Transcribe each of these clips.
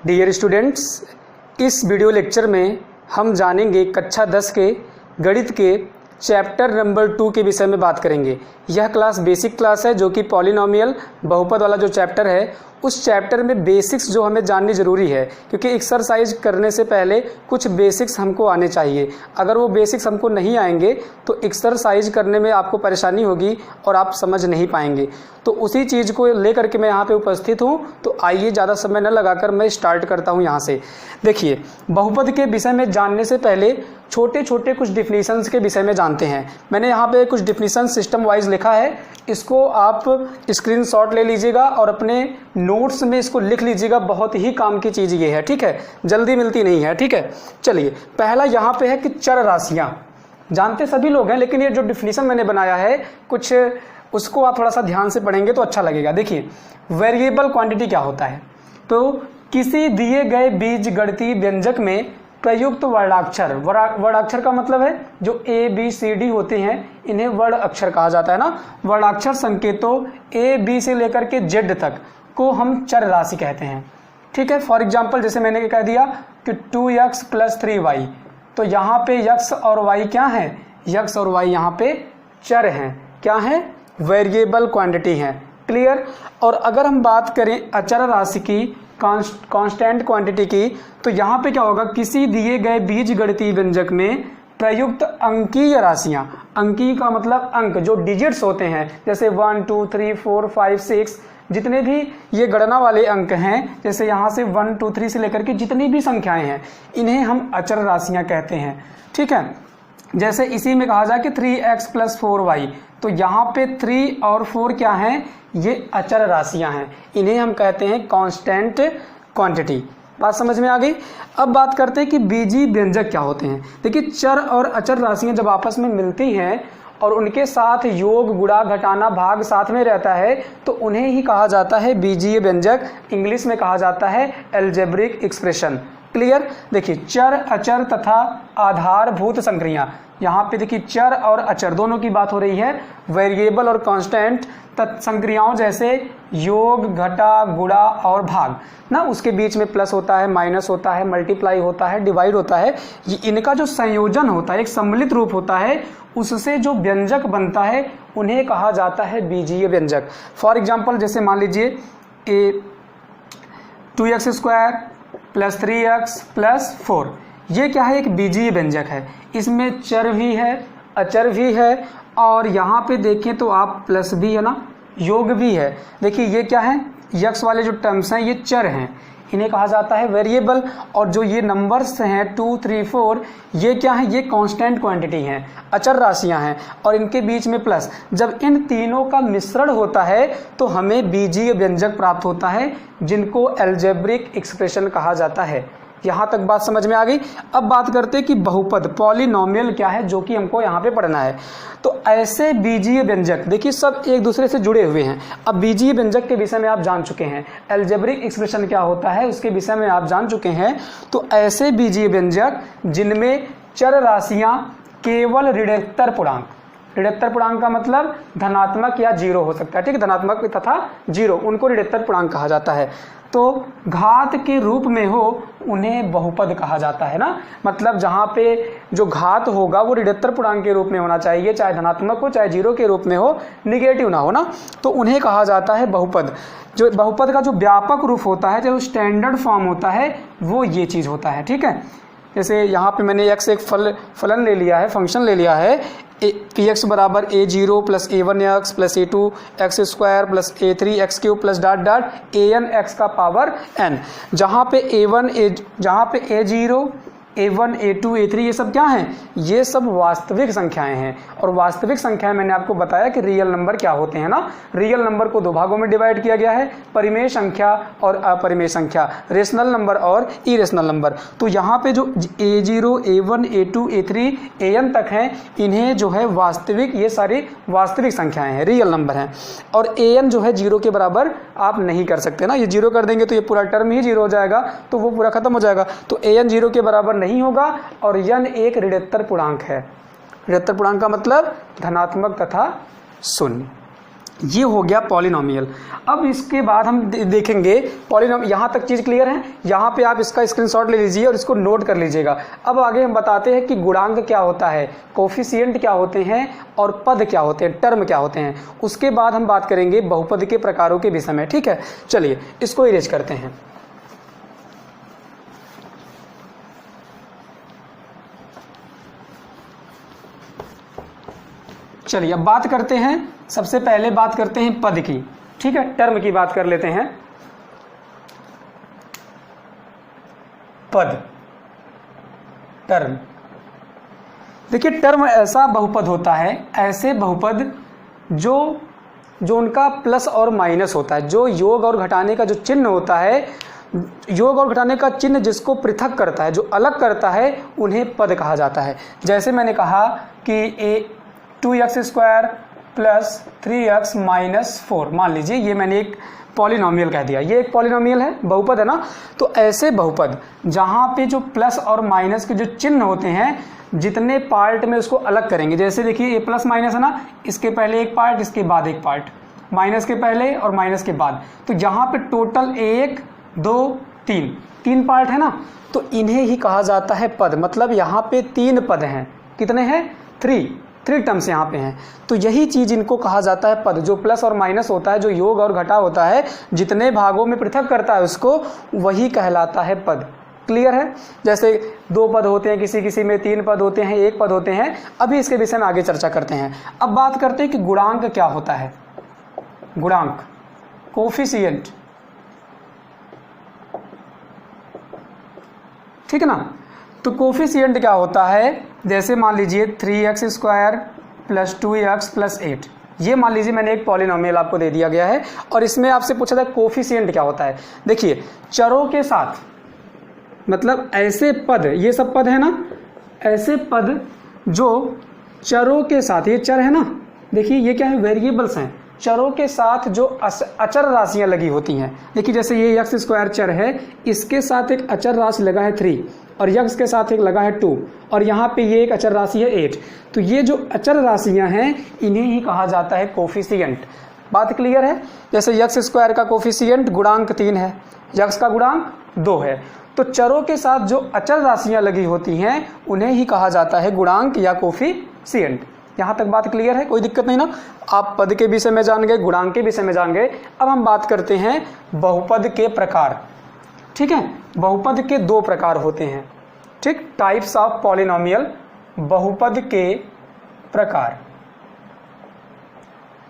Dear students, इस video lecture में हम जानेंगे कक्षा 10 के गणित के चैप्टर नंबर 2 के विषय में बात करेंगे। यह क्लास बेसिक क्लास है जो कि पॉलिनोमियल बहुपद वाला जो चैप्टर है उस चैप्टर में बेसिक्स जो हमें जाननी ज़रूरी है, क्योंकि एक्सरसाइज करने से पहले कुछ बेसिक्स हमको आने चाहिए। अगर वो बेसिक्स हमको नहीं आएंगे तो एक्सरसाइज करने में आपको परेशानी होगी और आप समझ नहीं पाएंगे। तो उसी चीज़ को लेकर के मैं यहाँ पे उपस्थित हूँ। तो आइए ज़्यादा समय न लगाकर मैं स्टार्ट करता हूँ यहाँ से। देखिए, बहुपद के विषय में जानने से पहले छोटे छोटे कुछ डिफिनीशंस के विषय में जानते हैं। मैंने यहाँ पे कुछ डिफिनीशन सिस्टम वाइज लिखा है, इसको आप स्क्रीनशॉट ले लीजिएगा और अपने नोट्स में इसको लिख लीजिएगा। बहुत ही काम की चीज़ ये है, ठीक है, जल्दी मिलती नहीं है, ठीक है। चलिए, पहला यहाँ पे है कि चर राशियाँ जानते सभी लोग हैं, लेकिन ये जो डिफिनीशन मैंने बनाया है कुछ उसको आप थोड़ा सा ध्यान से पढ़ेंगे तो अच्छा लगेगा। देखिए, वेरिएबल क्वांटिटी क्या होता है, तो किसी दिए गए बीजगणितीय व्यंजक में प्रयुक्त वर्णाक्षर, वर्णाक्षर का मतलब है जो ए बी सी डी होते हैं इन्हें वर्ण अक्षर कहा जाता है ना। वर्णाक्षर संकेतों ए बी से लेकर के जेड तक को हम चर राशि कहते हैं, ठीक है। फॉर एग्जाम्पल जैसे मैंने कह दिया कि 2x + 3y, तो यहाँ पे x और y क्या है, x और y यहाँ पे चर हैं, क्या है, वेरिएबल क्वांटिटी है। क्लियर। और अगर हम बात करें अचर राशि की, कांस्टेंट क्वांटिटी की, तो यहाँ पे क्या होगा, किसी दिए गए बीजगणितीय व्यंजक में प्रयुक्त अंकीय राशियाँ, अंकीय का मतलब अंक जो डिजिट्स होते हैं, जैसे 1 2 3 4 5 6 जितने भी ये गणना वाले अंक हैं, जैसे यहाँ से 1 2 3 से लेकर के जितनी भी संख्याएं हैं इन्हें हम अचर राशियाँ कहते हैं, ठीक है। जैसे इसी में कहा जाए कि 3x + 4y, तो यहाँ पे 3 और 4 क्या हैं, ये अचर राशियाँ हैं, इन्हें हम कहते हैं कांस्टेंट क्वांटिटी। बात समझ में आ गई। अब बात करते हैं कि बीजीय व्यंजक क्या होते हैं। देखिए, चर और अचर राशियाँ जब आपस में मिलती हैं और उनके साथ योग, गुणा, घटाना, भाग साथ में रहता है तो उन्हें ही कहा जाता है बीजीय व्यंजक। इंग्लिश में कहा जाता है एल्जेब्रिक एक्सप्रेशन। क्लियर। देखिए, चर, अचर तथा आधारभूत संक्रिया, यहाँ पे देखिए चर और अचर दोनों की बात हो रही है। वेरिएबल और कांस्टेंट संक्रियाओं जैसे योग, घटा, गुणा और भाग ना, उसके बीच में प्लस होता है, माइनस होता है, मल्टीप्लाई होता है, डिवाइड होता है, ये इनका जो संयोजन होता है, एक सम्मिलित रूप होता है, उससे जो व्यंजक बनता है उन्हें कहा जाता है बीजीय व्यंजक। फॉर एग्जाम्पल जैसे मान लीजिए 2x² + 3x + 4, ये क्या है, एक बीजीय व्यंजक है। इसमें चर भी है, अचर भी है, और यहाँ पे देखें तो आप प्लस भी है ना, योग भी है। देखिए ये क्या है, यक्स वाले जो टर्म्स हैं ये चर हैं, इन्हें कहा जाता है वेरिएबल। और जो ये नंबर्स हैं 2 3 4, ये क्या है, ये कांस्टेंट क्वांटिटी हैं, अचर राशियां हैं, और इनके बीच में प्लस। जब इन तीनों का मिश्रण होता है तो हमें बीजीय व्यंजक प्राप्त होता है, जिनको एल्जेब्रिक एक्सप्रेशन कहा जाता है। यहाँ तक बात समझ में आ गई। अब बात करते हैं कि बहुपद, पॉलिनोमियल क्या है, जो कि हमको यहाँ पे पढ़ना है। तो ऐसे बीजीय व्यंजक, देखिए सब एक दूसरे से जुड़े हुए हैं। अब बीजीय व्यंजक के विषय में आप जान चुके हैं, एल्जेब्रिक एक्सप्रेशन क्या होता है उसके विषय में आप जान चुके हैं। तो ऐसे बीजीय व्यंजक जिनमें चर राशियाँ केवल ऋणोत्तर पूर्णांक, ऋणोत्तर पूर्णांक का मतलब धनात्मक या जीरो हो सकता है, ठीक है, धनात्मक तथा जीरो, उनको ऋणोत्तर पूर्णांक कहा जाता है। तो घात के रूप में हो उन्हें बहुपद कहा जाता है ना। मतलब जहाँ पे जो घात होगा वो ऋणोत्तर पूर्णांक के रूप में होना चाहिए, चाहे धनात्मक हो चाहे जीरो के रूप में हो, निगेटिव ना हो ना, तो उन्हें कहा जाता है बहुपद। जो बहुपद का जो व्यापक रूप होता है, जो स्टैंडर्ड फॉर्म होता है, वो ये चीज़ होता है, ठीक है। जैसे यहाँ पे मैंने x एक फलन ले लिया है, फंक्शन ले लिया है, px = a0 + a1x + a2x² + a3x³ + an x का पावर n, जहाँ पे a0 a1 a2 a3 ये सब क्या हैं, ये सब वास्तविक संख्याएं हैं। और वास्तविक संख्याएं मैंने आपको बताया कि रियल नंबर क्या होते हैं ना। रियल नंबर को दो भागों में डिवाइड किया गया है, परिमेय संख्या और अपरिमेय संख्या, रेशनल नंबर और इरेशनल नंबर। तो यहाँ पे जो a0 a1 a2 a3 an तक हैं, इन्हें जो है वास्तविक, ये सारी वास्तविक संख्याएं हैं, रियल नंबर हैं। और an जो है जीरो के बराबर आप नहीं कर सकते ना, ये जीरो कर देंगे तो ये पूरा टर्म ही जीरो हो जाएगा, तो वो पूरा खत्म हो जाएगा। तो an जीरो के बराबर नहीं होगा। और n एक ऋणोत्तर पूर्णांक है। ऋणोत्तर पूर्णांक का मतलब धनात्मक तथा शून्य। ये हो गया पॉलिनोमियल। अब इसके बाद हम देखेंगे पॉलिनोमियल। यहाँ तक चीज़ क्लियर है? यहाँ पे आप इसका स्क्रीनशॉट ले लीजिए और इसको नोट कर लीजिएगा। अब आगे हम बताते हैं कि गुणांक क्या होता है, कोफिशिएंट क्या होते हैं और पद क्या होते हैं, टर्म क्या होते हैं। उसके बाद हम बात करेंगे बहुपद के प्रकारों के विषय में। ठीक है, चलिए इसको इरेज करते हैं। चलिए अब बात करते हैं, सबसे पहले बात करते हैं पद की। ठीक है, टर्म की बात कर लेते हैं। पद, टर्म। देखिए टर्म ऐसा बहुपद होता है, ऐसे बहुपद जो उनका प्लस और माइनस होता है, जो योग और घटाने का जो चिन्ह होता है, योग और घटाने का चिन्ह जिसको पृथक करता है, जो अलग करता है, उन्हें पद कहा जाता है। जैसे मैंने कहा कि 2x² प्लस 3x माइनस 4, मान लीजिए ये मैंने एक पॉलिनोमियल कह दिया, ये एक पॉलिनोमियल है, बहुपद है ना। तो ऐसे बहुपद जहाँ पे जो प्लस और माइनस के जो चिन्ह होते हैं, जितने पार्ट में उसको अलग करेंगे, जैसे देखिए ये प्लस माइनस है ना, इसके पहले एक पार्ट, इसके बाद एक पार्ट, माइनस के पहले और माइनस के बाद, तो जहाँ पे टोटल 1 2 3 पार्ट है ना, तो इन्हें ही कहा जाता है पद। मतलब यहाँ पे 3 पद हैं। कितने हैं? 3 टर्म्स यहाँ पे हैं। तो यही चीज़ इनको कहा जाता है पद। जो प्लस और माइनस होता है, जो योग और घटा होता है, जितने भागों में पृथक करता है उसको, वही कहलाता है पद। क्लियर है? जैसे 2 पद होते हैं, किसी किसी में 3 पद होते हैं, 1 पद होते हैं। अभी इसके विषय में आगे चर्चा करते हैं। अब बात करते हैं कि गुणांक क्या होता है। गुणांक, कोफिशिएंट, ठीक है ना। तो कोफिशिएंट क्या होता है? जैसे मान लीजिए 3x² प्लस 2x प्लस 8, ये मान लीजिए मैंने एक पॉलिनोमियल आपको दे दिया गया है और इसमें आपसे पूछा था कोफिशिएंट क्या होता है। देखिए चरों के साथ, मतलब ऐसे पद, ये सब पद है ना, ऐसे पद जो चरों के साथ, ये चर है ना, देखिए ये क्या है? वेरिएबल्स हैं। चरों के साथ जो अचर राशियां लगी होती हैं, देखिए जैसे ये x² चर है, इसके साथ एक अचर राशि लगा है 3 और यक्स के साथ एक लगा है 2 और यहाँ पे ये एक अचर राशि है 8। तो ये जो अचर राशियां हैं, इन्हें ही कहा जाता है कोफिशिएंट। बात क्लियर है? जैसे x² का कोफिशिएंट गुणांक 3 है, यक्स का गुणांक 2 है। तो चरों के साथ जो अचर राशियां लगी होती हैं, उन्हें ही कहा जाता है गुणांक या कोफिशिएंट। यहाँ तक बात क्लियर है? कोई दिक्कत नहीं ना। आप पद के विषय में जान गए, गुणांक के विषय में जान गए। अब हम बात करते हैं बहुपद के प्रकार। ठीक है, बहुपद के 2 प्रकार होते हैं। ठीक, टाइप्स ऑफ पॉलिनोमियल, बहुपद के प्रकार,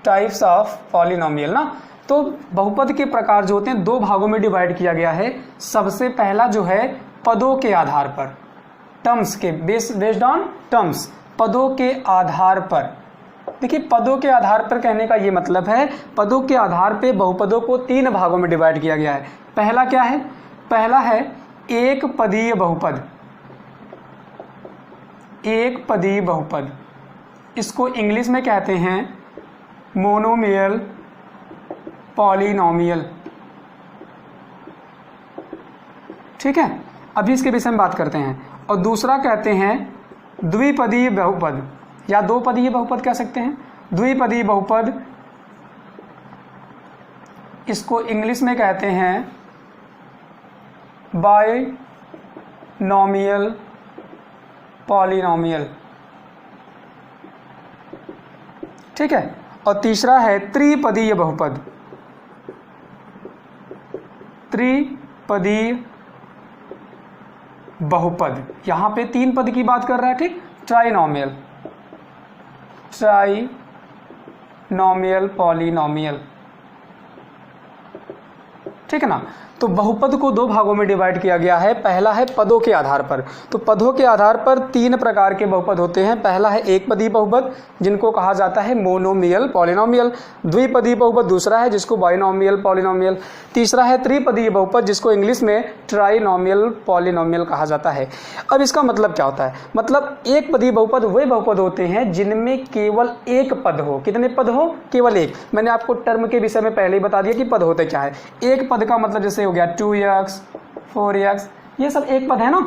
टाइप्स ऑफ पॉलिनोमियल ना। तो बहुपद के प्रकार जो होते हैं 2 भागों में डिवाइड किया गया है। सबसे पहला जो है पदों के आधार पर, टर्म्स के बेस्ड ऑन टर्म्स, पदों के आधार पर। देखिए पदों के आधार पर कहने का ये मतलब है, पदों के आधार पे बहुपदों को 3 भागों में डिवाइड किया गया है। पहला क्या है? पहला है एक पदीय बहुपद। एक पदीय बहुपद, इसको इंग्लिश में कहते हैं मोनोमियल पॉलिनोमियल। ठीक है, अभी इसके विषय में बात करते हैं। और दूसरा कहते हैं द्विपदीय बहुपद या 2 पदीय बहुपद कह सकते हैं। द्विपदीय बहुपद, इसको इंग्लिश में कहते हैं बायनोमियल पॉलिनोमियल। ठीक है, और तीसरा है त्रिपदीय बहुपद। त्रिपदीय बहुपद, यहां पे 3 पद की बात कर रहा है। ठीक, ट्राइनोमियल, ट्राइनोमियल पॉलिनोमियल। ठीक है ना। तो बहुपद को 2 भागों में डिवाइड किया गया है। पहला है पदों के आधार पर। तो पदों के आधार पर 3 प्रकार के बहुपद होते हैं। पहला है एक पदीय बहुपद, जिनको कहा जाता है मोनोमियल पॉलिनोमियल। द्विपदीय बहुपद दूसरा है, जिसको बाइनोमियल पॉलिनोमियल। तीसरा है त्रिपदीय बहुपद, जिसको इंग्लिश में ट्राइनोमियल पॉलिनोमियल कहा जाता है। अब इसका मतलब क्या होता है? मतलब एक पदीय बहुपद वे बहुपद होते हैं जिनमें केवल एक पद हो। कितने पद हो? केवल एक। मैंने आपको टर्म के विषय में पहले ही बता दिया कि पद होते क्या है। एक पद का मतलब जैसे हो गया 2x 4x, ये सब एक पद है ना।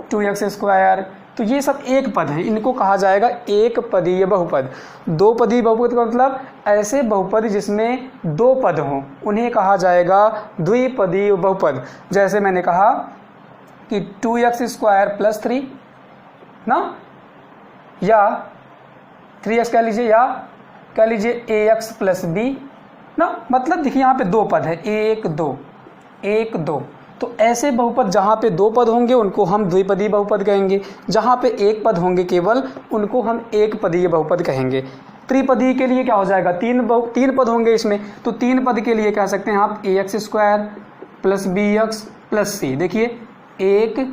2x², तो ये सब एक पद है, इनको कहा जाएगा एक पदीय बहुपद। दो पदीय बहुपद का मतलब ऐसे बहुपद जिसमें दो पद हों उन्हें कहा जाएगा द्विपदीय बहुपद। जैसे मैंने कहा कि 2x² + 3 ना, या 3x कह लीजिए, या कह लीजिए ax + b ना, मतलब देखिए यहाँ पे दो पद है, 1 2 1 2। तो ऐसे बहुपद जहाँ पे दो पद होंगे उनको हम द्विपदीय बहुपद कहेंगे, जहाँ पे एक पद होंगे केवल उनको हम एक पदीय बहुपद कहेंगे। त्रिपदीय के लिए क्या हो जाएगा, तीन पद होंगे इसमें, तो तीन पद के लिए कह सकते हैं आप ax² + bx + c। देखिए 1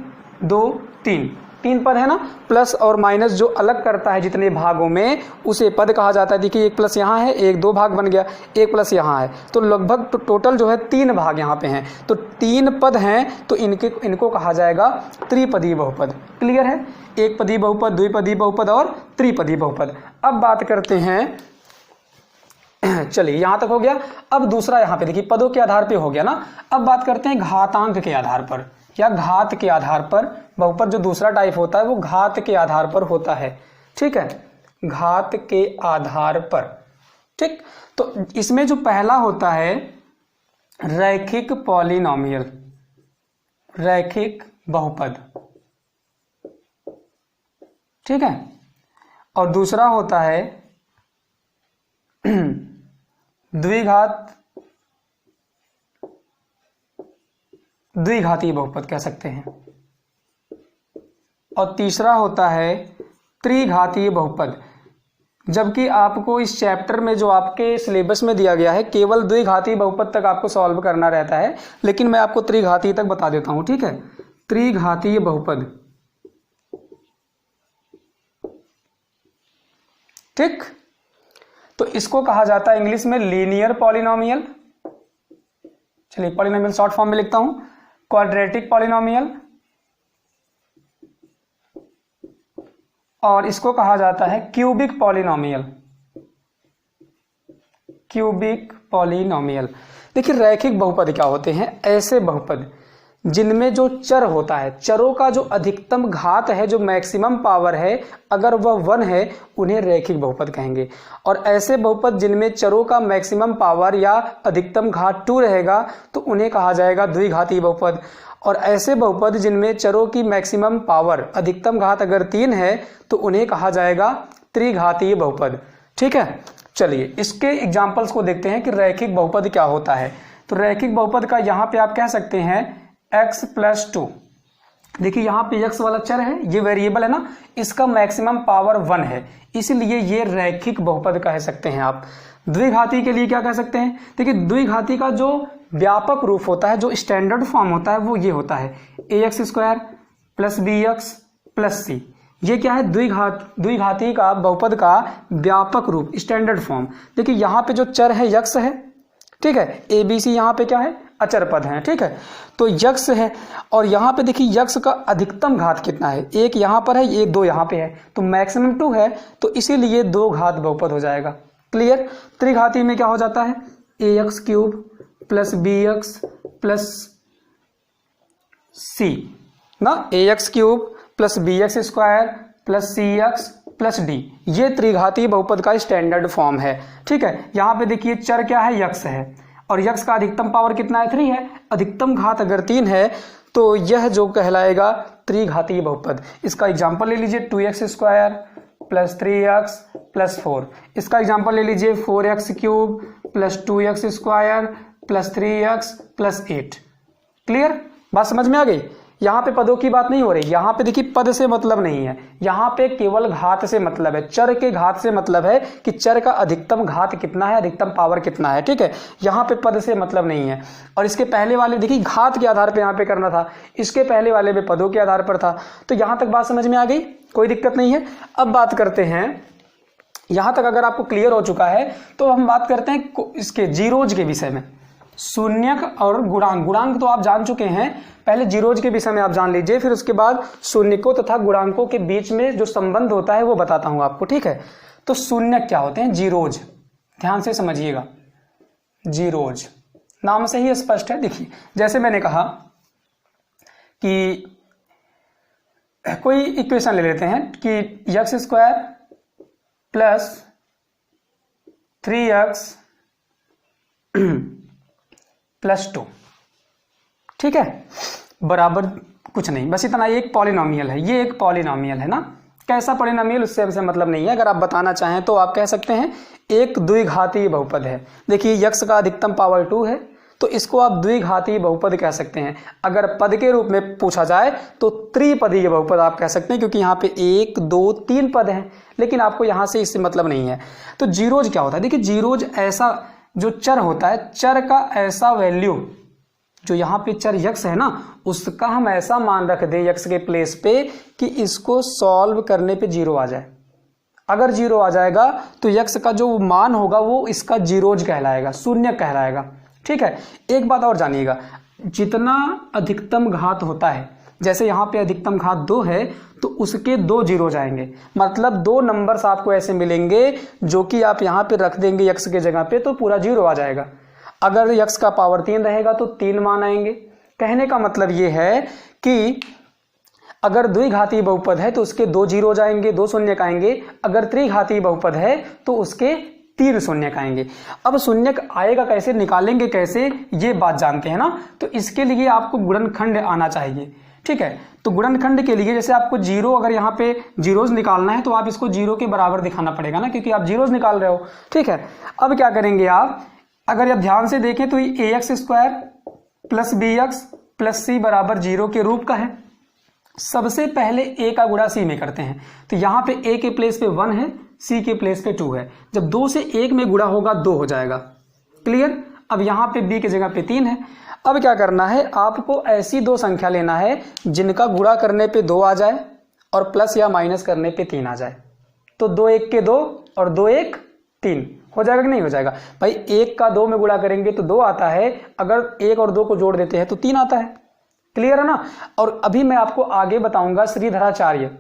2 3 तीन पद है ना, प्लस और माइनस जो अलग करता है जितने भागों में उसे पद कहा जाता है। देखिए एक प्लस यहाँ है, एक दो भाग बन गया, एक प्लस यहाँ है, तो लगभग टोटल जो है तीन भाग यहाँ पे हैं, तो तीन पद हैं, तो इनको कहा जाएगा त्रिपदीय बहुपद। क्लियर है, एक पदीय बहुपद, द्विपदीय बहुपद और त्रिपदीय बहुपद। अब बात करते हैं, चलिए यहाँ तक हो गया। अब दूसरा यहाँ पे देखिए पदों के आधार पे हो गया ना, अब बात करते हैं घातांक के आधार पर या घात के आधार पर। बहुपद जो दूसरा टाइप होता है वो घात के आधार पर होता है, ठीक है, घात के आधार पर। ठीक, तो इसमें जो पहला होता है रैखिक पॉलिनोमियल, रैखिक बहुपद, ठीक है, और दूसरा होता है द्विघातीय बहुपद कह सकते हैं, और तीसरा होता है त्रिघातीय बहुपद। जबकि आपको इस चैप्टर में जो आपके सिलेबस में दिया गया है केवल द्विघातीय बहुपद तक आपको सॉल्व करना रहता है, लेकिन मैं आपको त्रिघातीय तक बता देता हूं, ठीक है। त्रिघातीय बहुपद, ठीक, तो इसको कहा जाता है इंग्लिश में लीनियर पॉलिनोमियल। चलिए पॉलिनोमियल शॉर्ट फॉर्म में लिखता हूं, क्वाड्रेटिक पॉलिनोमियल, और इसको कहा जाता है क्यूबिक पॉलिनोमियल, क्यूबिक पॉलिनोमियल। देखिए रैखिक बहुपद क्या होते हैं, ऐसे बहुपद जिनमें जो चर होता है, चरों का जो अधिकतम घात है, जो मैक्सिमम पावर है, अगर वह 1 है उन्हें रैखिक बहुपद कहेंगे। और ऐसे बहुपद जिनमें चरों का मैक्सिमम पावर या अधिकतम घात 2 रहेगा तो उन्हें कहा जाएगा द्विघातीय बहुपद। और ऐसे बहुपद जिनमें चरों की मैक्सिमम पावर, अधिकतम घात अगर 3 है तो उन्हें कहा जाएगा त्रिघातीय बहुपद, ठीक है। चलिए इसके एग्जाम्पल्स को देखते हैं कि रैखिक बहुपद क्या होता है। तो रैखिक बहुपद का यहाँ पे आप कह सकते हैं x + 2। देखिए यहाँ पे x वाला चर है, ये वेरिएबल है ना, इसका मैक्सिमम पावर 1 है, इसलिए ये रैखिक बहुपद कह सकते हैं आप। द्विघाती के लिए क्या कह सकते हैं, देखिए द्विघाती का जो व्यापक रूप होता है, जो स्टैंडर्ड फॉर्म होता है, वो ये होता है ax² + bx + c। ये क्या है, द्विघाती का बहुपद का व्यापक रूप, स्टैंडर्ड फॉर्म। देखिए यहाँ पे जो चर है यक्स है, ठीक है, ABC यहाँ पे क्या है, अचर पद है, ठीक है, तो यक्स है। और यहाँ पे देखिए यक्स का अधिकतम घात कितना है, 1 यहाँ पर है, ये 2 यहाँ पे है, तो मैक्सिमम 2 है, तो इसीलिए 2 घात बहुपद हो जाएगा। क्लियर। त्रिघाती में क्या हो जाता है, ax³ + bx + c ना, ax³ + bx² + cx + d, ये त्रिघातीय बहुपद का स्टैंडर्ड फॉर्म है, ठीक है। यहाँ पे देखिए चर क्या है, यक्स है, और यक्स का अधिकतम पावर कितना है, 3 है, अधिकतम घात अगर 3 है तो यह जो कहलाएगा त्रिघातीय बहुपद। इसका एग्जांपल ले लीजिए 2x² + 3x + 4। इसका एग्जांपल ले लीजिए 4x³ + 2x² + 3x + 8। क्लियर, बात समझ में आ गई। यहाँ पे पदों की बात नहीं हो रही, यहाँ पे देखिए पद से मतलब नहीं है, यहाँ पे केवल घात से मतलब है, चर के घात से मतलब है कि चर का अधिकतम घात कितना है, अधिकतम पावर कितना है, ठीक है। यहाँ पे पद से मतलब नहीं है। और इसके पहले वाले देखिए घात के आधार पे यहाँ पे करना था, इसके पहले वाले में पदों के आधार पर था। तो यहाँ तक बात समझ में आ गई, कोई दिक्कत नहीं है। अब बात करते हैं, यहाँ तक अगर आपको क्लियर हो चुका है तो हम बात करते हैं इसके जीरोज के विषय में। शून्यक और गुणांक, गुणांक तो आप जान चुके हैं, पहले जीरोज के विषय में आप जान लीजिए, फिर उसके बाद शून्यकों तथा गुणांकों के बीच में जो संबंध होता है वो बताता हूं आपको, ठीक है। तो शून्यक क्या होते हैं, जीरोज, ध्यान से समझिएगा। जीरोज नाम से ही स्पष्ट है। देखिए जैसे मैंने कहा कि कोई इक्वेशन ले लेते हैं कि x square plus 3x plus 2, ठीक है, बराबर कुछ नहीं, बस इतना, एक पॉलिनोमियल है, ये एक पॉलिनोमियल है ना। कैसा पॉलिनोमियल उससे हमसे मतलब नहीं है, अगर आप बताना चाहें तो आप कह सकते हैं एक द्विघातीय बहुपद है। देखिए यक्स का अधिकतम पावर 2 है, तो इसको आप द्विघातीय बहुपद कह सकते हैं। अगर पद के रूप में पूछा जाए तो त्रिपदीय बहुपद आप कह सकते हैं, क्योंकि यहाँ पे 1 2 3 पद हैं, लेकिन आपको यहाँ से इससे मतलब नहीं है। तो जीरोज क्या होता है? देखिए जीरोज ऐसा जो चर होता है, चर का ऐसा वैल्यू, जो यहाँ पे चर यक्स है ना, उसका हम ऐसा मान रख दें यक्स के प्लेस पे कि इसको सॉल्व करने पे जीरो आ जाए। अगर जीरो आ जाएगा तो यक्स का जो मान होगा वो इसका जीरोज कहलाएगा, शून्य कहलाएगा, ठीक है। एक बात और जानिएगा, जितना अधिकतम घात होता है, जैसे यहाँ पे अधिकतम घात 2 है तो उसके 2 जीरो जाएंगे, मतलब 2 नंबर्स आपको ऐसे मिलेंगे जो कि आप यहाँ पे रख देंगे यक्स के जगह पे तो पूरा जीरो आ जाएगा। अगर यक्स का पावर 3 रहेगा तो 3 मान आएंगे। कहने का मतलब ये है कि अगर द्विघातीय बहुपद है तो उसके 2 जीरो जाएंगे, 2 शून्य आएंगे। अगर त्रिघातीय बहुपद है तो उसके 3 शून्य आएंगे। अब शून्य आएगा कैसे, निकालेंगे कैसे, ये बात जानते हैं ना। तो इसके लिए आपको गुणनखंड आना चाहिए, ठीक है। तो गुणनखंड के लिए जैसे आपको जीरो, अगर यहाँ पे जीरोज निकालना है तो आप इसको जीरो के बराबर दिखाना पड़ेगा ना, क्योंकि आप जीरोज निकाल रहे हो, ठीक है। अब क्या करेंगे आप, अगर आप ध्यान से देखें तो ये ax square plus bx plus c बराबर 0 के रूप का है। सबसे पहले a का गुणा c में करते हैं, तो यहाँ पे a के प्लेस पे 1 है, c के प्लेस पे 2 है। जब 2 से 1 में गुणा होगा 2 हो जाएगा, क्लियर। अब यहाँ पे b के जगह पे 3 है। अब क्या करना है, आपको ऐसी 2 संख्या लेना है जिनका गुणा करने पे 2 आ जाए और प्लस या माइनस करने पे 3 आ जाए। तो 2 1 के 2 और 2 1 3 हो जाएगा कि नहीं हो जाएगा भाई। 1 का 2 में गुणा करेंगे तो 2 आता है, अगर 1 और 2 को जोड़ देते हैं तो 3 आता है, क्लियर है ना। और अभी मैं आपको आगे बताऊंगा श्रीधराचार्य,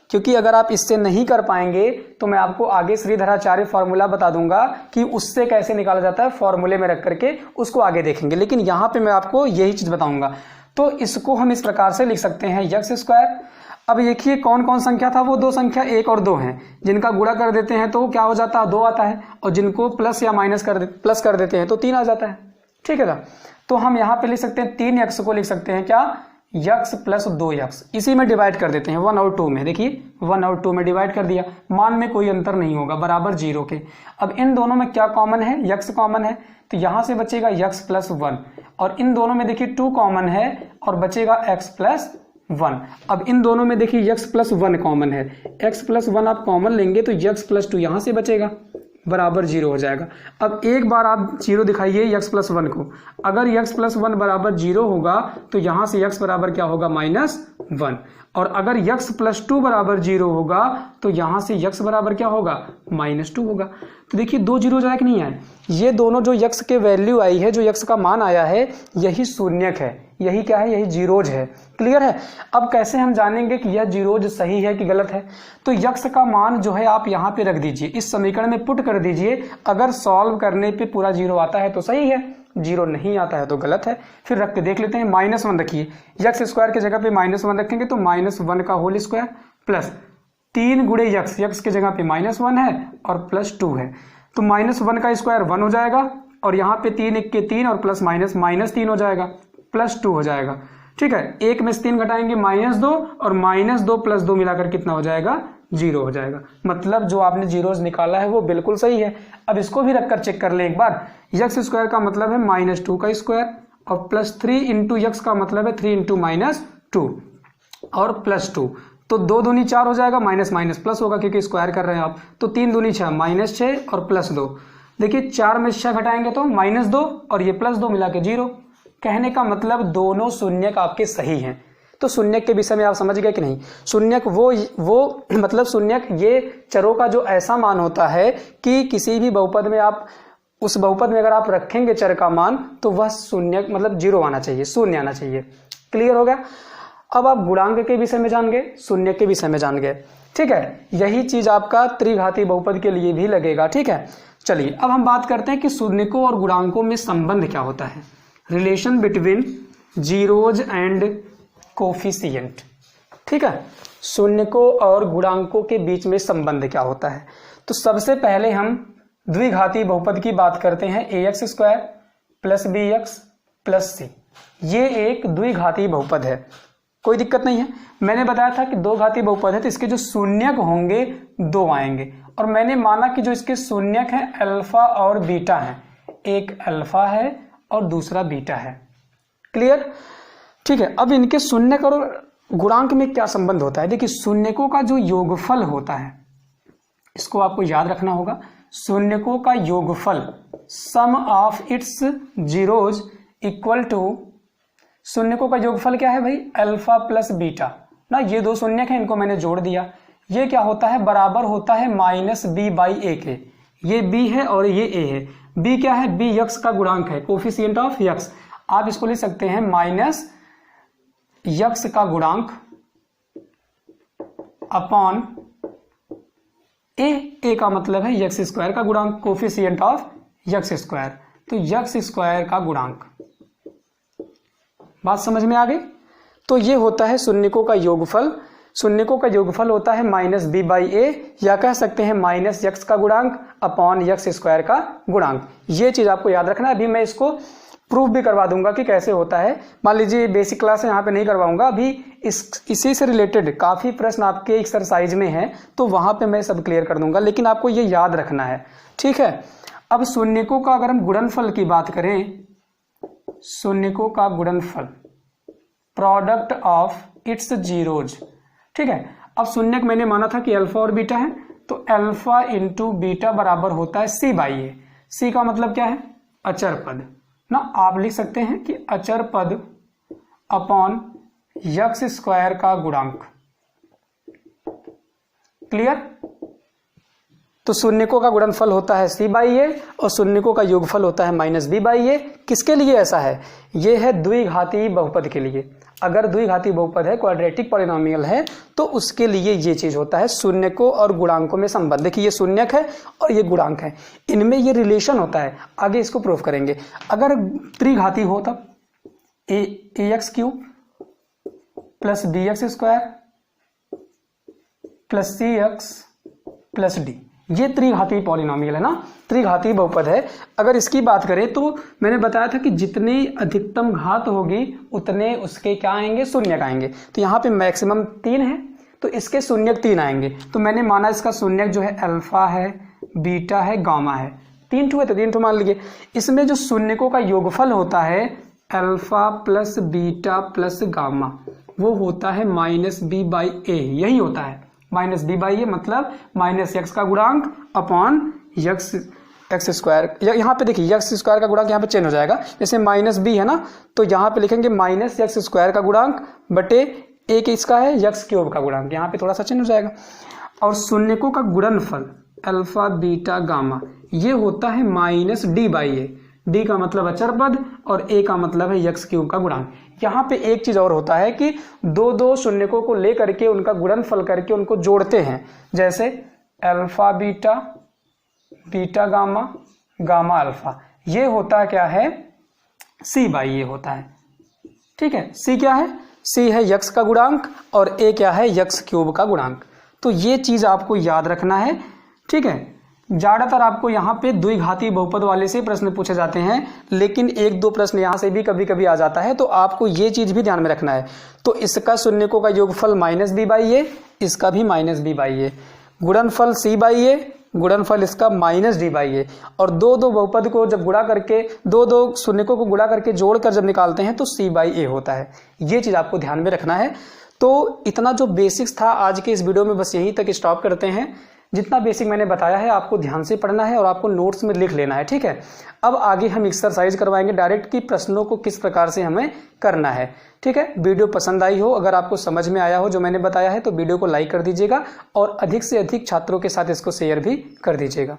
क्योंकि अगर आप इससे नहीं कर पाएंगे तो मैं आपको आगे श्रीधराचार्य फॉर्मूला बता दूंगा कि उससे कैसे निकाला जाता है, फॉर्मूले में रख करके उसको आगे देखेंगे। लेकिन यहाँ पे मैं आपको यही चीज बताऊंगा। तो इसको हम इस प्रकार से लिख सकते हैं यक्स स्क्वायर। अब देखिए कौन कौन संख्या था, वो 2 संख्या 1 और 2 हैं, जिनका गुणा कर देते हैं तो क्या हो जाता है, 2 आता है, और जिनको प्लस या माइनस प्लस कर देते हैं तो 3 आ जाता है, ठीक है ना। तो हम यहाँ पे लिख सकते हैं 3x को लिख सकते हैं क्या, यक्स प्लस 2x, इसी में डिवाइड कर देते हैं 1 और 2 में। देखिए 1 और 2 में डिवाइड कर दिया, मान में कोई अंतर नहीं होगा, बराबर 0 के। अब इन दोनों में क्या कॉमन है, यक्स कॉमन है, तो यहाँ से बचेगा यक्स प्लस 1, और इन दोनों में देखिए 2 कॉमन है और बचेगा x प्लस 1। अब इन दोनों में देखिए x प्लस 1 कॉमन है, x प्लस 1 आप कॉमन लेंगे तो x प्लस 2 यहाँ से बचेगा, बराबर 0 हो जाएगा। अब एक बार आप 0 दिखाइए x प्लस 1 को, अगर x प्लस 1 बराबर 0 होगा तो यहाँ से x बराबर क्या होगा, -1, और अगर x प्लस 2 बराबर 0 होगा तो यहाँ से x बराबर क्या होगा, -2 होगा। तो देखिए 2 जीरो जाए कि नहीं आए, ये दोनों जो x के वैल्यू आई है, जो x का मान आया है, यही शून्यक है, यही क्या है, यही जीरोज है, क्लियर है। अब कैसे हम जानेंगे कि यह जीरोज सही है कि गलत है, तो यक्स का मान जो है आप यहाँ पे रख दीजिए, इस समीकरण में पुट कर दीजिए। अगर सॉल्व करने पे पूरा 0 आता है तो सही है, 0 नहीं आता है तो गलत है। फिर रख के देख लेते हैं, -1 रखिए, यक्स स्क्वायर की जगह पे -1 रखेंगे तो -1 का होल स्क्वायर प्लस 3 गुणे यक्स के जगह पे -1 है और प्लस 2 है, तो -1 का स्क्वायर 1 हो जाएगा, और यहाँ पे 3 1 के 3 और प्लस -3 हो जाएगा, प्लस 2 हो जाएगा, ठीक है। 1 में से 3 घटाएंगे -2, और -2 प्लस 2 मिलाकर कितना हो जाएगा, 0 हो जाएगा। मतलब जो आपने जीरोज निकाला है वो बिल्कुल सही है। अब इसको भी रखकर चेक कर लें एक बार, यक्स स्क्वायर का मतलब है -2 का स्क्वायर, और प्लस 3 इंटू यक्स का मतलब है 3 इंटू -2 और प्लस 2, तो 2 दूनी 4 हो जाएगा, माइनस माइनस प्लस होगा क्योंकि स्क्वायर कर रहे हैं आप, तो 3 दूनी 6, -6 और प्लस 2। देखिए 4 में 6 घटाएंगे तो -2 और ये प्लस 2 मिला के 0। कहने का मतलब दोनों शून्यक आपके सही हैं। तो शून्यक के विषय में आप समझ गए कि नहीं, शून्यक वो मतलब शून्यक ये चरों का जो ऐसा मान होता है कि किसी भी बहुपद में आप उस बहुपद में अगर आप रखेंगे चर का मान तो वह शून्यक मतलब 0 आना चाहिए, शून्य आना चाहिए, क्लियर हो गया। अब आप गुणांक के विषय में जान गए, शून्य के विषय में जान गए, ठीक है। यही चीज आपका त्रिघाती बहुपद के लिए भी लगेगा, ठीक है। चलिए अब हम बात करते हैं कि शून्यकों और गुणांकों में संबंध क्या होता है, relation between zeros and coefficient, ठीक है। शून्यकों और गुणांकों के बीच में संबंध क्या होता है। तो सबसे पहले हम द्विघाती बहुपद की बात करते हैं, ax square plus bx plus c। ये एक द्विघाती बहुपद है, कोई दिक्कत नहीं है। मैंने बताया था कि दो घाती बहुपद है तो इसके जो शून्यक होंगे दो आएंगे, और मैंने माना कि जो इसके शून्यक हैं अल्फा और बीटा हैं, एक अल्फा है और दूसरा बीटा है। क्लियर? ठीक है। अब इनके शून्यक और गुणांक में क्या संबंध होता है। देखिए शून्यकों का जो योगफल होता है, इसको आपको याद रखना होगा। शून्यकों का योगफल sum of its zeros equal to, शून्यकों का योगफल क्या है भाई, अल्फा प्लस बीटा ना। ये दो शून्यक हैं, इनको मैंने जोड़ दिया। ये क्या होता है, बराबर होता है माइनस बी बाई ए के। ये बी है और ये ए है। बी क्या है, बी यक्स का गुणांक है, कोफिशिएंट ऑफ यक्स। आप इसको लिख सकते हैं माइनस यक्स का गुणांक अपॉन ए का मतलब है यक्स स्क्वायर का गुणांक, कोफिशिएंट ऑफ यक्स स्क्वायर। तो यक्स स्क्वायर का गुणांक, बात समझ में आ गई। तो ये होता है शून्यकों का योगफल। शून्यकों का योगफल होता है माइनस बी बाई ए, या कह सकते हैं माइनस यक्स का गुणांक अपॉन यक्स स्क्वायर का गुणांक। ये चीज आपको याद रखना है। अभी मैं इसको प्रूफ भी करवा दूंगा कि कैसे होता है। मान लीजिए बेसिक क्लास यहाँ पे नहीं करवाऊंगा, अभी इसी से रिलेटेड काफी प्रश्न आपके एक्सरसाइज में है, तो वहां पे मैं सब क्लियर कर दूंगा, लेकिन आपको ये याद रखना है। ठीक है। अब शून्यकों का अगर हम गुणनफल की बात करें, शून्यकों का गुणनफल प्रोडक्ट ऑफ इट्स जीरोज। ठीक है। अब शून्यक मैंने माना था कि अल्फा और बीटा है, तो अल्फा इंटू बीटा बराबर होता है सी बाई ए। सी का मतलब क्या है, अचर पद ना। आप लिख सकते हैं कि अचर पद अपॉन यक्स स्क्वायर का गुणांक। क्लियर? तो शून्यकों का गुणनफल होता है सी बाई ए और शून्यकों का योगफल होता है माइनस बी बाई ए। किसके लिए ऐसा है, ये है द्विघाती बहुपद के लिए। अगर द्विघाती बहुपद है, क्वाड्रेटिक पॉलिनोमियल है, तो उसके लिए ये चीज होता है, शून्यकों और गुणांकों में संबंध। देखिए ये शून्यक है और ये गुणांक है, इनमें ये रिलेशन होता है। आगे इसको प्रूफ करेंगे। अगर त्रिघाती हो तब a x cube plus b x square plus c x plus d, ये त्रिघाती पॉलिनोमियल है ना, त्रिघाती बहुपद है। अगर इसकी बात करें तो मैंने बताया था कि जितनी अधिकतम घात होगी उतने उसके क्या आएंगे, शून्यक आएंगे। तो यहाँ पे मैक्सिमम 3 है, तो इसके शून्यक 3 आएंगे। तो मैंने माना इसका शून्यक जो है अल्फा है, बीटा है, गामा है। 3 ठो है तो 3 ठो मान लीजिए। इसमें जो शून्यकों का योगफल होता है alpha plus beta plus gamma, वो होता है माइनस बी बाई ए। यही होता है माइनस बी बाई ए, मतलब माइनस यक्स का गुणांक अपॉन यक्स एक्स स्क्वायर। यहाँ पे देखिए यक्स स्क्वायर का गुणांक यहाँ पे चेंज हो जाएगा। जैसे माइनस बी है ना, तो यहाँ पे लिखेंगे माइनस यक्स स्क्वायर का गुणांक बटे एक इसका है यक्स क्यूब का गुणांक, यहाँ पे थोड़ा सा चेंज हो जाएगा। और शून्यकों का गुणनफल अल्फा बीटा गामा, ये होता है minus D by A. D का मतलब अचर पद और ए का मतलब है यक्स क्यूब का गुणांक। यहाँ पे एक चीज और होता है कि दो शून्यकों को लेकर के उनका गुणनफल करके उनको जोड़ते हैं, जैसे alpha beta, beta gamma, gamma alpha. ये होता है क्या है, सी बाई ए होता है। ठीक है। सी क्या है, सी है यक्स का गुणांक और ए क्या है, यक्स क्यूब का गुणांक। तो ये चीज आपको याद रखना है। ठीक है। ज्यादातर आपको यहाँ पे द्विघाती बहुपद वाले से प्रश्न पूछे जाते हैं, लेकिन 1-2 प्रश्न यहाँ से भी कभी कभी आ जाता है, तो आपको ये चीज भी ध्यान में रखना है। तो इसका शून्यकों का योगफल माइनस बी बाई ए, इसका भी माइनस बी बाई ए, गुणनफल सी बाई ए, गुणनफल इसका माइनस डी बाई ए। और दो बहुपद को जब गुणा करके, दो शून्यकों को गुणा करके जोड़कर जब निकालते हैं तो सी बाई ए होता है। ये चीज आपको ध्यान में रखना है। तो इतना जो बेसिक्स था आज के इस वीडियो में, बस यहीं तक स्टॉप करते हैं। जितना बेसिक मैंने बताया है आपको ध्यान से पढ़ना है और आपको नोट्स में लिख लेना है। ठीक है। अब आगे हम एक्सरसाइज करवाएंगे डायरेक्ट कि प्रश्नों को किस प्रकार से हमें करना है। ठीक है। वीडियो पसंद आई हो, अगर आपको समझ में आया हो जो मैंने बताया है, तो वीडियो को लाइक कर दीजिएगा और अधिक से अधिक छात्रों के साथ इसको शेयर भी कर दीजिएगा।